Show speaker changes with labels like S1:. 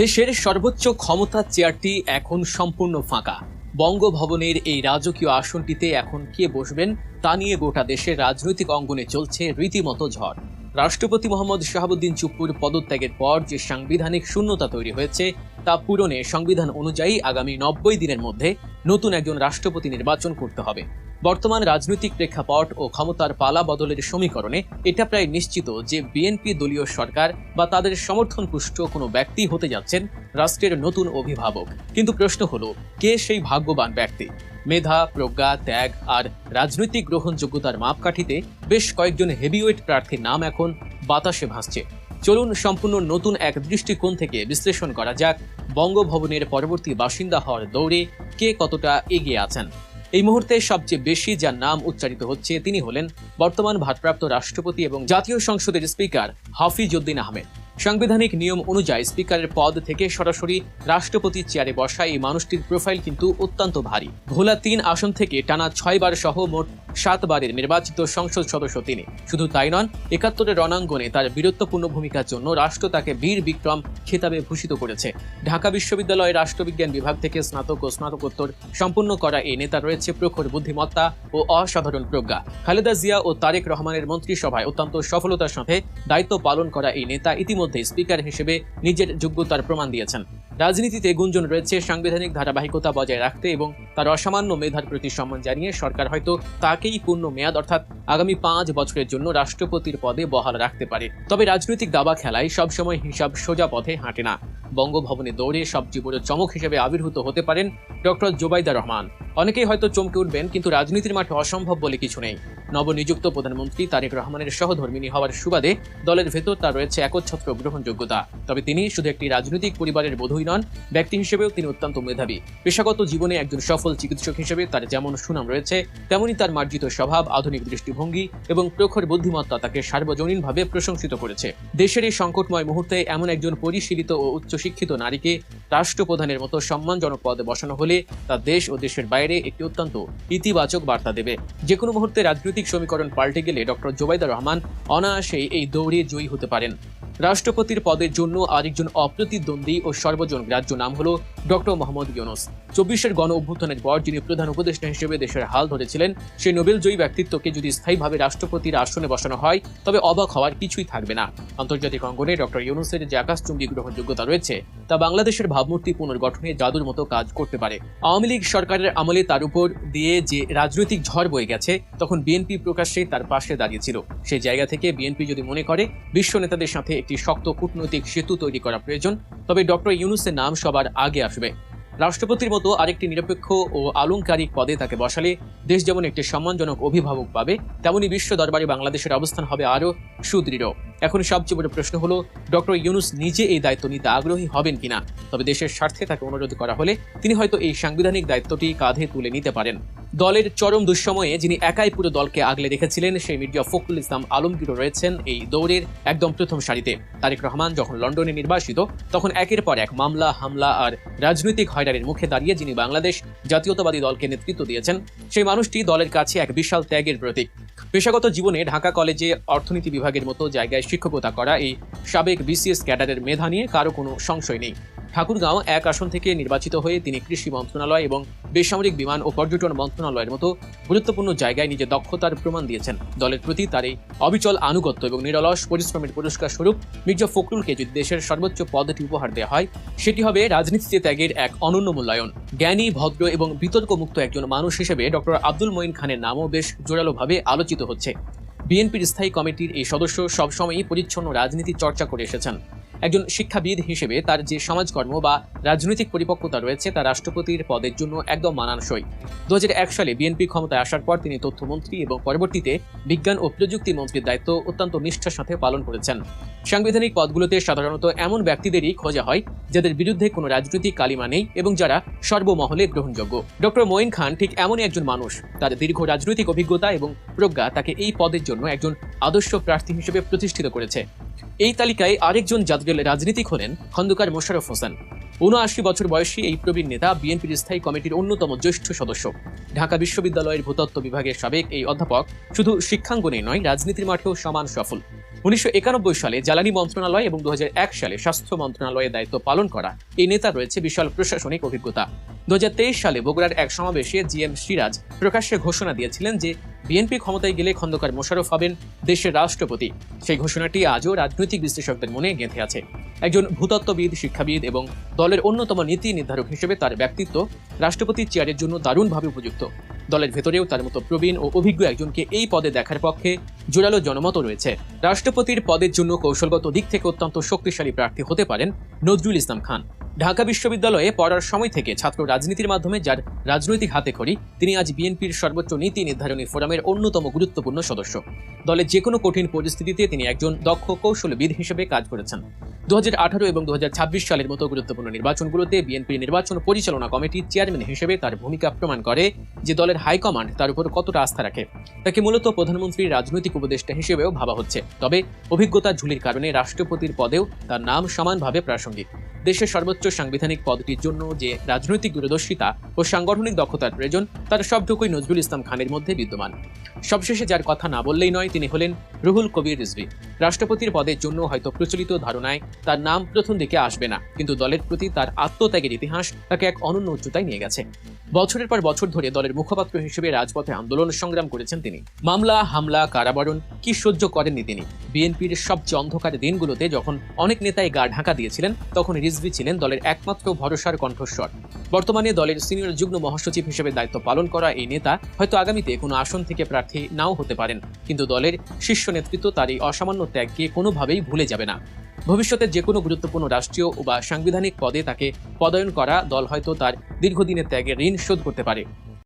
S1: দেশের সর্বোচ্চ ক্ষমতার চেয়ারটি এখন সম্পূর্ণ ফাঁকা। বঙ্গভবনের এই রাজকীয় আসনটিতে এখন কে বসবেন তা নিয়ে গোটা দেশের রাজনৈতিক অঙ্গনে চলছে রীতিমতো ঝড়। রাষ্ট্রপতি মোহাম্মদ শাহাবুদ্দিন চুপ্পুর পদত্যাগের পর যে সাংবিধানিক শূন্যতা তৈরি হয়েছে তা পূরণে সংবিধান অনুযায়ী আগামী 90 দিনের মধ্যে নতুন একজন রাষ্ট্রপতি নির্বাচন করতে হবে। বর্তমান রাজনৈতিক প্রেক্ষাপট ও ক্ষমতার পালা বদলের সমীকরণে এটা প্রায় নিশ্চিত যে বিএনপি দলীয় সরকার বা তাদের সমর্থনপুষ্ট কোনো ব্যক্তি হতে যাচ্ছেন রাষ্ট্রের নতুন অভিভাবক। কিন্তু প্রশ্ন হলো, কে সেই ভাগ্যবান ব্যক্তি? মেধা, প্রজ্ঞা, ত্যাগ আর রাজনৈতিক গ্রহণযোগ্যতার মাপকাঠিতে বেশ কয়েকজন হেভিওয়েট প্রার্থীর নাম এখন বাতাসে ভাসছে। চলুন সম্পূর্ণ নতুন এক দৃষ্টিকোণ থেকে বিশ্লেষণ করা যাক বঙ্গভবনের পরবর্তী বাসিন্দা হওয়ার দৌড়ে কে কতটা এগিয়ে আছেন। এই মুহূর্তে সবচেয়ে বেশি যার নাম উচ্চারিত হচ্ছে তিনি হলেন বর্তমান ভারপ্রাপ্ত রাষ্ট্রপতি এবং জাতীয় সংসদের স্পিকার হাফিজ উদ্দিন আহমেদ। সাংবিধানিক নিয়ম অনুযায়ী স্পিকারের পদ থেকে সরাসরি রাষ্ট্রপতির চেয়ারে বসা এই মানুষটির প্রোফাইল কিন্তু অত্যন্ত ভারী। ভোলা 3 আসন থেকে টানা 6 বার সহ মোট 7 বারের নির্বাচিত সংসদ সদস্য তিনি। শুধু তাই নন, 71 রণাঙ্গনে তার বীরত্বপূর্ণ ভূমিকার জন্য রাষ্ট্র তাকে বীর বিক্রম খেতাবে ভূষিত করেছে। ঢাকা বিশ্ববিদ্যালয়ের রাষ্ট্রবিজ্ঞান বিভাগ থেকে স্নাতক ও স্নাতকোত্তর সম্পন্ন করা এই নেতা রয়েছে প্রখর বুদ্ধিমত্তা ও অসাধারণ প্রজ্ঞা। খালেদা জিয়া ও তারেক রহমানের মন্ত্রিসভায় অত্যন্ত সফলতার সাথে দায়িত্ব পালন করা এই নেতা ইতিমধ্যে স্পিকার হিসেবে নিজের যোগ্যতার প্রমাণ দিয়েছেন। রাজনীতিতে গুঞ্জন রয়েছে সাংবিধানিক ধারাবাহিকতা বজায় রাখতে এবং তার অসামান্য মেধার প্রতি সম্মান জানিয়ে সরকার হয়তো তাকেই পূর্ণ মেয়াদ অর্থাৎ আগামী 5 বছরের জন্য রাষ্ট্রপতির পদে বহাল রাখতে পারে। তবে রাজনৈতিক দাবা খেলায় সবসময় হিসাব সোজা পথে হাঁটে না। বঙ্গভবনে দৌড়ে সবচেয়ে বড় চমক হিসেবে আবির্ভূত হতে পারেন ডক্টর জোবাইদা রহমান। অনেকেই হয়তো চমকে উঠবেন, কিন্তু রাজনীতির মাঠে অসম্ভব বলে কিছু নেই। নবনিযুক্ত প্রধানমন্ত্রী তারেক রহমানের সহধর্মিণী হওয়ার সুবাদে দলের ভেতর তার রয়েছে একচ্ছত্র গ্রহণযোগ্যতা। তবে তিনি শুধু একটি রাজনৈতিক পরিবারের বধূই নন, ব্যক্তি হিসেবেও তিনি অত্যন্ত মেধাবী। পেশাগত জীবনে একজন সফল চিকিৎসক হিসেবে তার যেমন সুনাম রয়েছে, তেমনি তার মার্জিত স্বভাব, আধুনিক দৃষ্টিভঙ্গি এবং প্রখর বুদ্ধিমত্তা তাকে সার্বজনীনভাবে প্রশংসিত করেছে। দেশের এই সংকটময় মুহূর্তে এমন একজন পরিশীলিত ও উচ্চশিক্ষিত নারীকে রাষ্ট্রপ্রধানের মতো সম্মানজনক পদে বসানো হলে তা দেশ ও দেশের বাইরে একটি অত্যন্ত ইতিবাচক বার্তা দেবে। যে কোনো মুহূর্তে রাজনৈতিক সমীকরণ পাল্টে গেলে ডক্টর জোবাইদা রহমান অনায়াসেই এই দৌড়ে জয়ী হতে পারেন। রাষ্ট্রপতির পদের জন্য আরেকজন অপ্রতিদ্বন্দ্বী ও সর্বজন গ্রাহ্য নাম হলো ডক্টর মোহাম্মদ ইউনূস। 24-এর গণ অভ্যুত্থানের পর যিনি প্রধান উপদেষ্টা হিসেবে দেশের হাল ধরেছিলেন, সেই নোবেলজয়ী ব্যক্তিত্বকে যদি স্থায়ীভাবে রাষ্ট্রপতির আসনে বসানো হয় তবে অবাক হওয়ার কিছুই থাকবে না। আন্তর্জাতিক অঙ্গনে ডক্টর ইউনূসের যে আকাশচুম্বী গ্রহণযোগ্যতা রয়েছে তা বাংলাদেশের ভাবমূর্তি পুনর্গঠনে জাদুর মতো কাজ করতে পারে। আওয়ামী লীগ সরকারের আমলে তার উপর দিয়ে যে রাজনৈতিক ঝড় বয়ে গেছে, তখন বিএনপি প্রকাশ্যে তার পাশে দাঁড়িয়েছিল। সেই জায়গা থেকে বিএনপি যদি মনে করে বিশ্ব নেতাদের সাথে একটি শক্ত কূটনৈতিক সেতু তৈরি করা প্রয়োজন, তবে ডক্টর ইউনূসের নাম সবার আগে আসবে। রাষ্ট্রপতির মতো আরেকটি নিরপেক্ষ ও আলংকারিক পদে তাকে বসালে দেশ যেমন একটি সম্মানজনক অভিভাবক পাবে, তেমনি বিশ্ব দরবারে বাংলাদেশের অবস্থান হবে আরও সুদৃঢ়। এখন সবচেয়ে বড় প্রশ্ন হলো, ডক্টর ইউনূস নিজে এই দায়িত্ব নিতে আগ্রহী হবেন কিনা। তবে দেশের স্বার্থে তাকে অনুরোধ করা হলে তিনি হয়তো এই সাংবিধানিক দায়িত্বটি কাঁধে তুলে নিতে পারেন। দলের চরম দুঃসময়ে যিনি একাই পুরো দলকে আগলে রেখেছিলেন, সেই মির্জা ফখরুল ইসলাম আলমগীরও রয়েছেন এই দৌড়ের একদম প্রথম সারিতে। তারেক রহমান যখন লন্ডনে নির্বাসিত, তখন একের পর এক মামলা, হামলা আর রাজনৈতিক হয়রানির মুখে দাঁড়িয়ে যিনি বাংলাদেশ জাতীয়তাবাদী দলকে নেতৃত্ব দিয়েছেন, সেই মানুষটি দলের কাছে এক বিশাল ত্যাগের প্রতীক। পেশাগত জীবনে ঢাকা কলেজে অর্থনীতি বিভাগের মতো জায়গায় শিক্ষকতা করা এই সাবেক বিসিএস ক্যাডারের মেধা নিয়ে কারো কোনো সংশয় নেই। ঠাকুরগাঁও 1 আসন থেকে নির্বাচিত হয়ে তিনি কৃষি মন্ত্রণালয় এবং বেসামরিক বিমান ও পর্যটন মন্ত্রণালয়ের মতো গুরুত্বপূর্ণ জায়গায় নিজের দক্ষতার প্রমাণ দিয়েছেন। দলের প্রতি তার এই অবিচল আনুগত্য এবং নিরলস পরিশ্রমের পুরস্কার স্বরূপ মির্জা ফখরুলকে যদি দেশের সর্বোচ্চ পদটি উপহার দেওয়া হয়, সেটি হবে রাজনীতিতে ত্যাগের এক অনন্য মূল্যায়ন। জ্ঞানী, ভদ্র এবং বিতর্কমুক্ত একজন মানুষ হিসেবে ডক্টর আব্দুল মঈন খানের নামও বেশ জোরালোভাবে আলোচিত হচ্ছে। বিএনপির স্থায়ী কমিটির এই সদস্য সবসময়ই পরিচ্ছন্ন রাজনীতি চর্চা করে এসেছেন। একজন শিক্ষাবিদ হিসেবে তার যে সমাজকর্ম বা রাজনৈতিক পরিপক্কতা রয়েছে তা রাষ্ট্রপতির পদের জন্য একদম মানানসই। 2001 সালে বিএনপি ক্ষমতায় আসার পর তিনি তথ্যমন্ত্রী এবং পরবর্তীতে বিজ্ঞান ও প্রযুক্তি মন্ত্রীর দায়িত্ব অত্যন্ত নিষ্ঠার সাথে পালন করেছেন। সাংবিধানিক পদগুলোতে সাধারণত এমন ব্যক্তিদেরই খোঁজা হয় যাদের বিরুদ্ধে কোনো রাজনৈতিক কালিমা নেই এবং যারা সর্বমহলে গ্রহণযোগ্য। ডক্টর মঈন খান ঠিক এমনই একজন মানুষ। তার দীর্ঘ রাজনৈতিক অভিজ্ঞতা এবং প্রজ্ঞা তাকে এই পদের জন্য একজন আদর্শ প্রার্থী হিসেবে প্রতিষ্ঠিত করেছে। এই তালিকায় আরেকজন জাতীয় রাজনীতিক হলেন খন্দকার মোশাররফ হোসেন। ৭৯ বছর বয়সী এই প্রবীণ নেতা বিএনপির স্থায়ী কমিটির অন্যতম জ্যেষ্ঠ সদস্য। ঢাকা বিশ্ববিদ্যালয়ের ভূতত্ত্ব বিভাগের সাবেক এই অধ্যাপক শুধু শিক্ষাঙ্গনে নয়, রাজনীতির মাঠেও সমান সফল। 1991 সালে জ্বালানি মন্ত্রণালয় এবং 2001 সালে স্বাস্থ্য মন্ত্রণালয়ে দায়িত্ব পালন করা এই নেতার রয়েছে বিশাল প্রশাসনিক অভিজ্ঞতা। 2023 সালে বগুড়ার এক সমাবেশে জিএম সিরাজ প্রকাশ্যে ঘোষণা দিয়েছিলেন যে বিএনপি ক্ষমতায় গেলে খন্দকার মোশাররফ হবেন দেশের রাষ্ট্রপতি। সেই ঘোষণাটি আজও রাজনৈতিক বিশ্লেষকদের মনে গেঁথে আছে। একজন ভূতত্ত্ববিদ, শিক্ষাবিদ এবং দলের অন্যতম নীতি নির্ধারক হিসেবে তার ব্যক্তিত্ব রাষ্ট্রপতির চেয়ারের জন্য দারুণভাবে উপযুক্ত। দলের ভেতরেও তার মতো প্রবীণ ও অভিজ্ঞ একজনকে এই পদে দেখার পক্ষে জোরালো জনমত রয়েছে। রাষ্ট্রপতির পদের জন্য কৌশলগত দিক থেকে অত্যন্ত শক্তিশালী প্রার্থী হতে পারেন নজরুল ইসলাম খান। ঢাকা বিশ্ববিদ্যালয়ে পড়ার সময় থেকে ছাত্র রাজনীতির মাধ্যমে যার রাজনৈতিক হাতেখড়ি, তিনি আজ বিএনপির সর্বোচ্চ নীতি নির্ধারণী ফোরামের অন্যতম গুরুত্বপূর্ণ সদস্য। দলের যে কোনো কঠিন পরিস্থিতিতে তিনি একজন দক্ষ কৌশলবিদ হিসেবে কাজ করেছেন। 2018 এবং 2026 সালের মতো গুরুত্বপূর্ণ নির্বাচনগুলোতে বিএনপির নির্বাচন পরিচালনা কমিটির চেয়ারম্যান হিসেবে তার ভূমিকা প্রমাণ করে যে দলের হাইকমান্ড তার উপর কতটা আস্থা রাখে। তাকে মূলত প্রধানমন্ত্রীর রাজনৈতিক উপদেষ্টা হিসেবেও ভাবা হচ্ছে, তবে অভিজ্ঞতার ঝুলির কারণে রাষ্ট্রপতির পদেও তার নাম সমানভাবে প্রাসঙ্গিক। দেশের সর্বোচ্চ সাংবিধানিক পদটির জন্য যে রাজনৈতিক দূরদর্শিতা ও সাংগঠনিক দক্ষতার প্রয়োজন, তার সবটুকুই নজরুল ইসলাম খানের মধ্যে বিদ্যমান। সবশেষে যার কথা না বললেই নয়, তিনি হলেন রুহুল কবির রিজভী। রাষ্ট্রপতির পদের জন্য হয়তো প্রচলিত ধারণায় তার নাম প্রথম দিকে আসবে না, কিন্তু দলের প্রতি তার আত্মত্যাগের ইতিহাস তাকে এক অনন্য উচ্চতায় নিয়ে গেছে। বছরের পর বছর ধরে দলের মুখপাত্র হিসেবে রাজপথে আন্দোলন সংগ্রাম করেছেন তিনি। মামলা, হামলা, কারাবরণ কি সহ্য করেননি তিনি। বিএনপির সবচেয়ে অন্ধকার দিনগুলোতে যখন অনেক নেতাই গা ঢাকা দিয়েছিলেন, তখন রিজভী ছিলেন দলের একমাত্র ভরসার কণ্ঠস্বর। বর্তমানে দলের সিনিয়র যুগ্ম মহাসচিব হিসেবে দায়িত্ব পালন করা এই নেতা হয়তো আগামীতে কোনো আসন থেকে প্রার্থী নাও হতে পারেন, কিন্তু দলের শীর্ষ নেতৃত্ব তার এই অসামান্য ত্যাগকে কোনোভাবেই ভুলে যাবে না। ভবিষ্যতে যে কোনো গুরুত্বপূর্ণ রাষ্ট্রীয় বা সাংবিধানিক পদে তাকে পদায়ন করা দল হয়তো তার দীর্ঘদিনের ত্যাগের ঋণ শোধ করতে পারে।